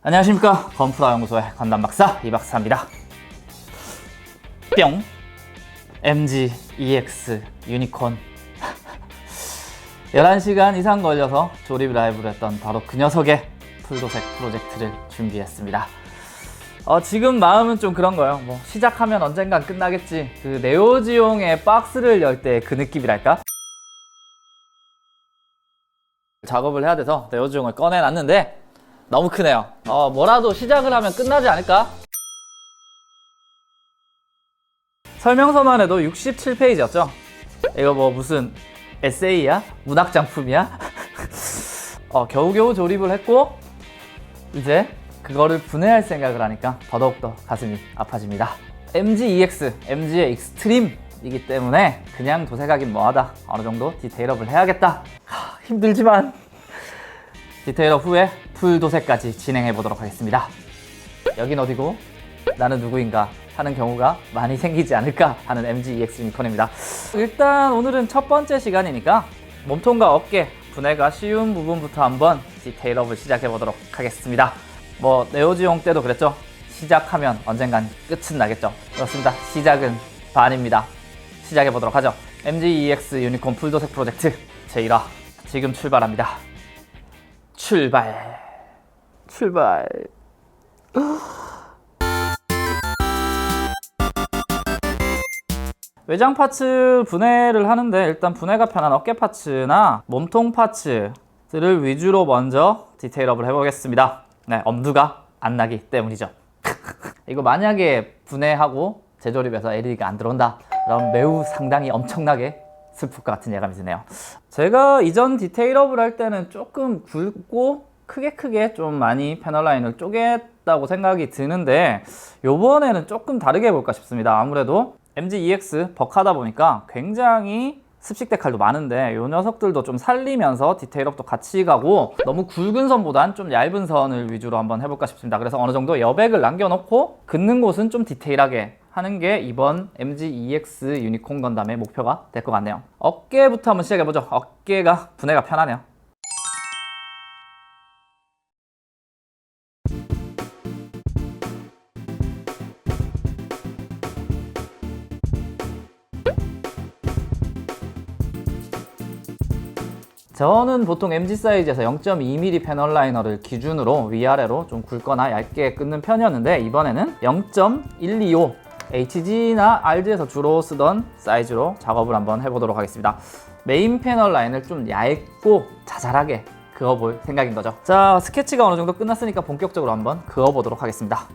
안녕하십니까, 건프라 연구소의 건담박사 이박사입니다. 뿅. MG EX 유니콘 11시간 이상 걸려서 조립 라이브를 했던 바로 그 녀석의 풀도색 프로젝트를 준비했습니다. 지금 마음은 좀 그런 거예요. 시작하면 언젠간 끝나겠지. 그 네오지용의 박스를 열 때 그 느낌이랄까? 작업을 해야 돼서 네오지용을 꺼내놨는데 너무 크네요. 뭐라도 시작을 하면 끝나지 않을까? 설명서만 해도 67페이지였죠? 이거 무슨 에세이야? 문학작품이야? 겨우겨우 조립을 했고 이제 그거를 분해할 생각을 하니까 더더욱더 가슴이 아파집니다. MG EX, MG의 익스트림이기 때문에 그냥 도색하긴 뭐하다. 어느 정도 디테일업을 해야겠다. 힘들지만 디테일업 후에 풀 도색까지 진행해 보도록 하겠습니다. 여긴 어디고 나는 누구인가 하는 경우가 많이 생기지 않을까 하는 MG EX 유니콘입니다. 일단 오늘은 첫 번째 시간이니까 몸통과 어깨 분해가 쉬운 부분부터 한번 디테일업을 시작해 보도록 하겠습니다. 네오지용 때도 그랬죠. 시작하면 언젠간 끝은 나겠죠. 그렇습니다. 시작은 반입니다. 시작해 보도록 하죠. MG EX 유니콘 풀도색 프로젝트 제1화 지금 출발합니다. 출발. 외장 파츠 분해를 하는데 일단 분해가 편한 어깨 파츠나 몸통 파츠들을 위주로 먼저 디테일업을 해보겠습니다. 네, 엄두가 안 나기 때문이죠. 이거 만약에 분해하고 재조립해서 LED가 안 들어온다 그럼 매우 상당히 엄청나게 슬플 것 같은 예감이 드네요. 제가 이전 디테일업을 할 때는 조금 굵고 크게 좀 많이 패널 라인을 쪼갰다고 생각이 드는데 요번에는 조금 다르게 해볼까 싶습니다. 아무래도 MG EX 벅하다 보니까 굉장히 습식 데칼도 많은데 요 녀석들도 좀 살리면서 디테일업도 같이 가고 너무 굵은 선보단 좀 얇은 선을 위주로 한번 해볼까 싶습니다. 그래서 어느 정도 여백을 남겨놓고 긋는 곳은 좀 디테일하게 하는 게 이번 MG EX 유니콘 건담의 목표가 될 것 같네요. 어깨부터 한번 시작해보죠. 어깨가 분해가 편하네요. 저는 보통 MG 사이즈에서 0.2mm 패널 라이너를 기준으로 위아래로 좀 굵거나 얇게 끊는 편이었는데 이번에는 0.125 HG나 RG에서 주로 쓰던 사이즈로 작업을 한번 해보도록 하겠습니다. 메인 패널 라인을 좀 얇고 자잘하게 그어볼 생각인 거죠. 자, 스케치가 어느 정도 끝났으니까 본격적으로 한번 그어보도록 하겠습니다.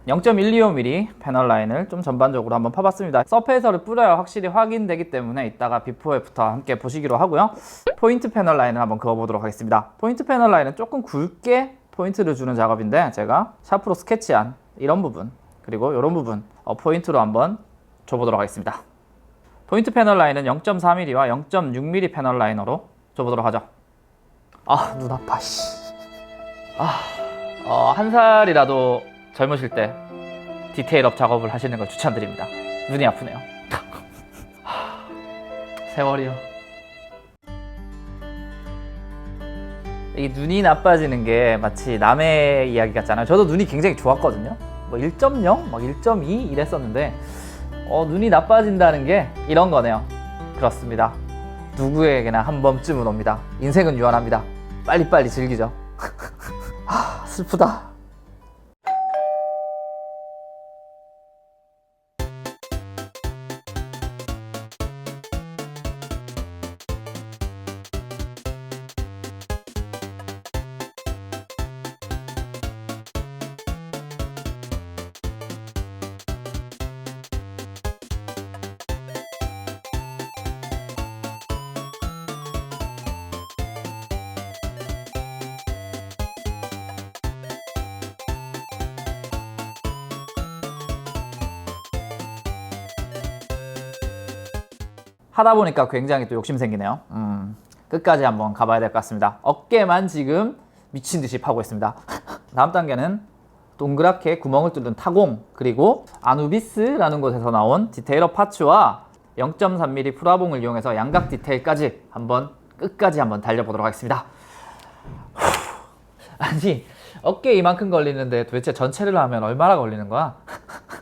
(0.125mm) 패널 라인을 좀 전반적으로 한번 파봤습니다. 서페이서를 뿌려야 확실히 확인되기 때문에 이따가 비포 애프터 함께 보시기로 하고요. 포인트 패널 라인을 한번 그어보도록 하겠습니다. 포인트 패널 라인은 조금 굵게 포인트를 주는 작업인데 제가 샤프로 스케치한 이런 부분 그리고 이런 부분 포인트로 한번 줘보도록 하겠습니다. 포인트 패널 라인은 0.4mm와 0.6mm 패널 라이너로 줘보도록 하죠. 눈 아파. 한 살이라도 젊으실 때 디테일업 작업을 하시는 걸 추천드립니다. 눈이 아프네요. 세월이요. 이 눈이 나빠지는 게 마치 남의 이야기 같잖아요. 저도 눈이 굉장히 좋았거든요. 1.0, 1.2 이랬었는데 눈이 나빠진다는 게 이런 거네요. 그렇습니다. 누구에게나 한 번쯤은 옵니다. 인생은 유한합니다. 빨리빨리 즐기죠. 슬프다. 하다 보니까 굉장히 또 욕심 생기네요. 끝까지 한번 가봐야 될 것 같습니다. 어깨만 지금 미친 듯이 파고 있습니다. 다음 단계는 동그랗게 구멍을 뚫는 타공, 그리고 아누비스라는 곳에서 나온 디테일러 파츠와 0.3mm 프라봉을 이용해서 양각 디테일까지 한번 끝까지 한번 달려보도록 하겠습니다. 아니, 어깨 이만큼 걸리는데 도대체 전체를 하면 얼마나 걸리는 거야?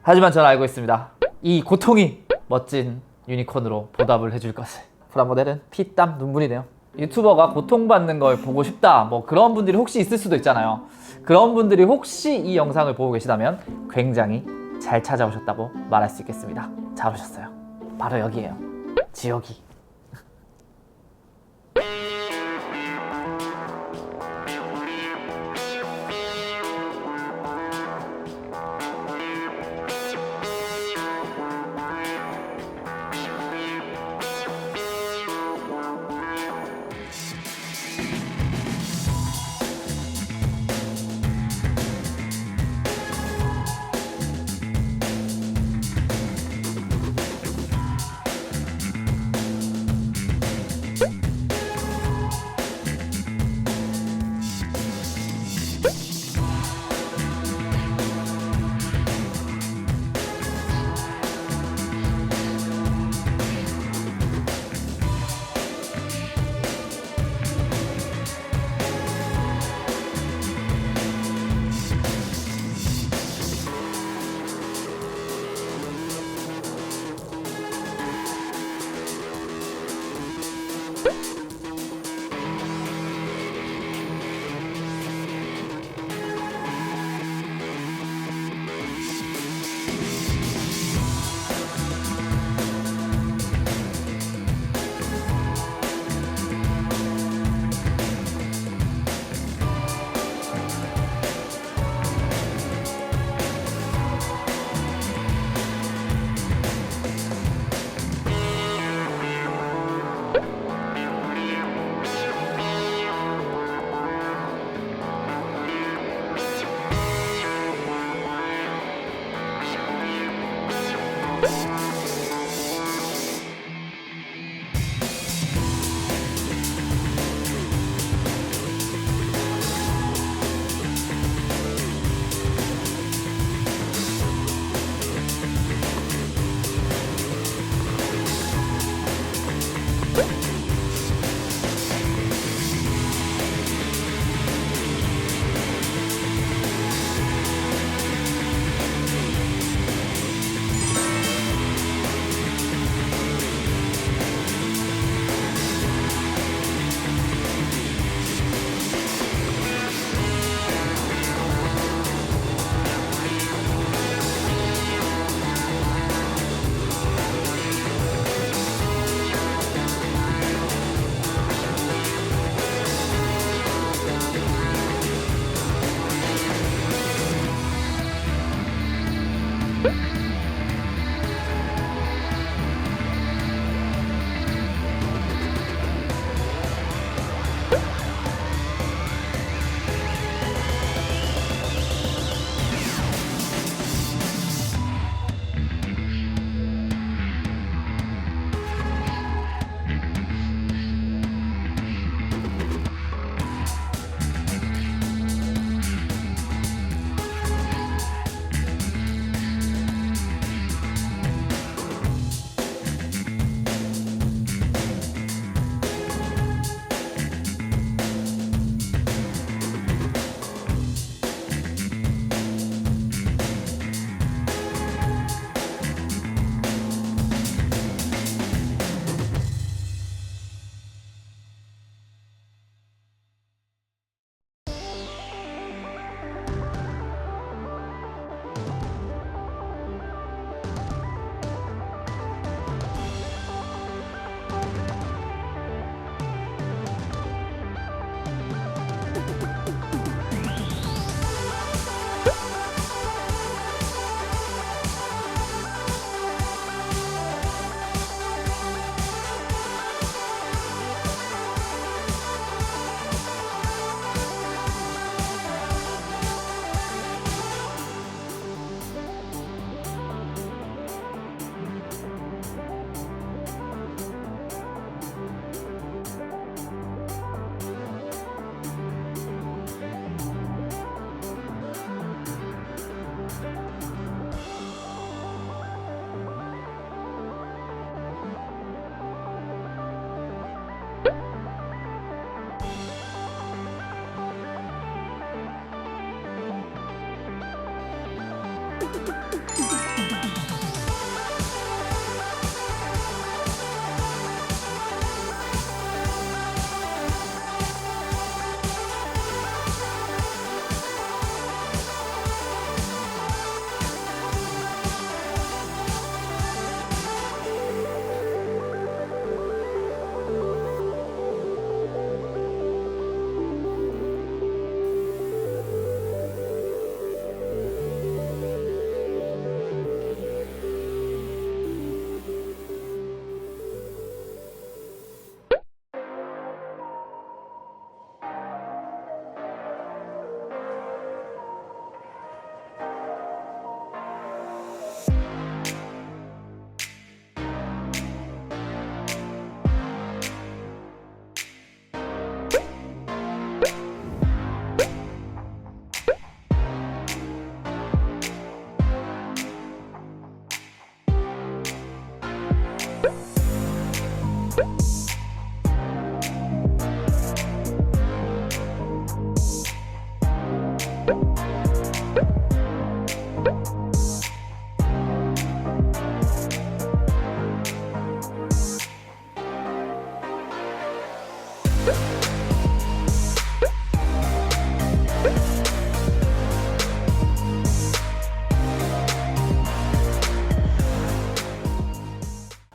하지만 저는 알고 있습니다. 이 고통이 멋진 유니콘으로 보답을 해줄 것을. 프라모델은 피, 땀, 눈물이네요. 유튜버가 고통받는 걸 보고 싶다, 뭐 그런 분들이 혹시 있을 수도 있잖아요. 그런 분들이 혹시 이 영상을 보고 계시다면 굉장히 잘 찾아오셨다고 말할 수 있겠습니다. 잘 오셨어요. 바로 여기에요. 지옥이.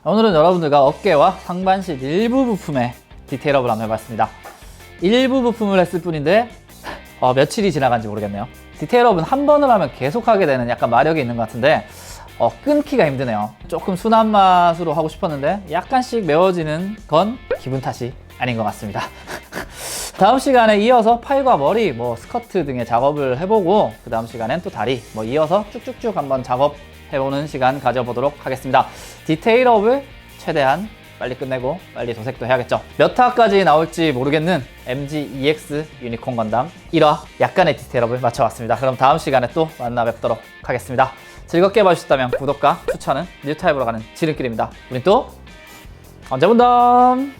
오늘은 여러분들과 어깨와 상반신 일부 부품의 디테일업을 한번 해봤습니다. 일부 부품을 했을 뿐인데 며칠이 지나간지 모르겠네요. 디테일업은 한 번을 하면 계속하게 되는 약간 마력이 있는 것 같은데 끊기가 힘드네요. 조금 순한 맛으로 하고 싶었는데 약간씩 매워지는 건 기분 탓이 아닌 것 같습니다. 다음 시간에 이어서 팔과 머리, 스커트 등의 작업을 해보고 그 다음 시간엔 또 다리, 이어서 쭉쭉쭉 한번 작업해보는 시간 가져보도록 하겠습니다. 디테일업을 최대한 빨리 끝내고 빨리 도색도 해야겠죠. 몇 화까지 나올지 모르겠는 MG2X 유니콘 건담 1화 약간의 디테일업을 마쳐왔습니다. 그럼 다음 시간에 또 만나 뵙도록 하겠습니다. 즐겁게 봐주셨다면 구독과 추천은 뉴타입으로 가는 지름길입니다. 우린 또 언제 본담!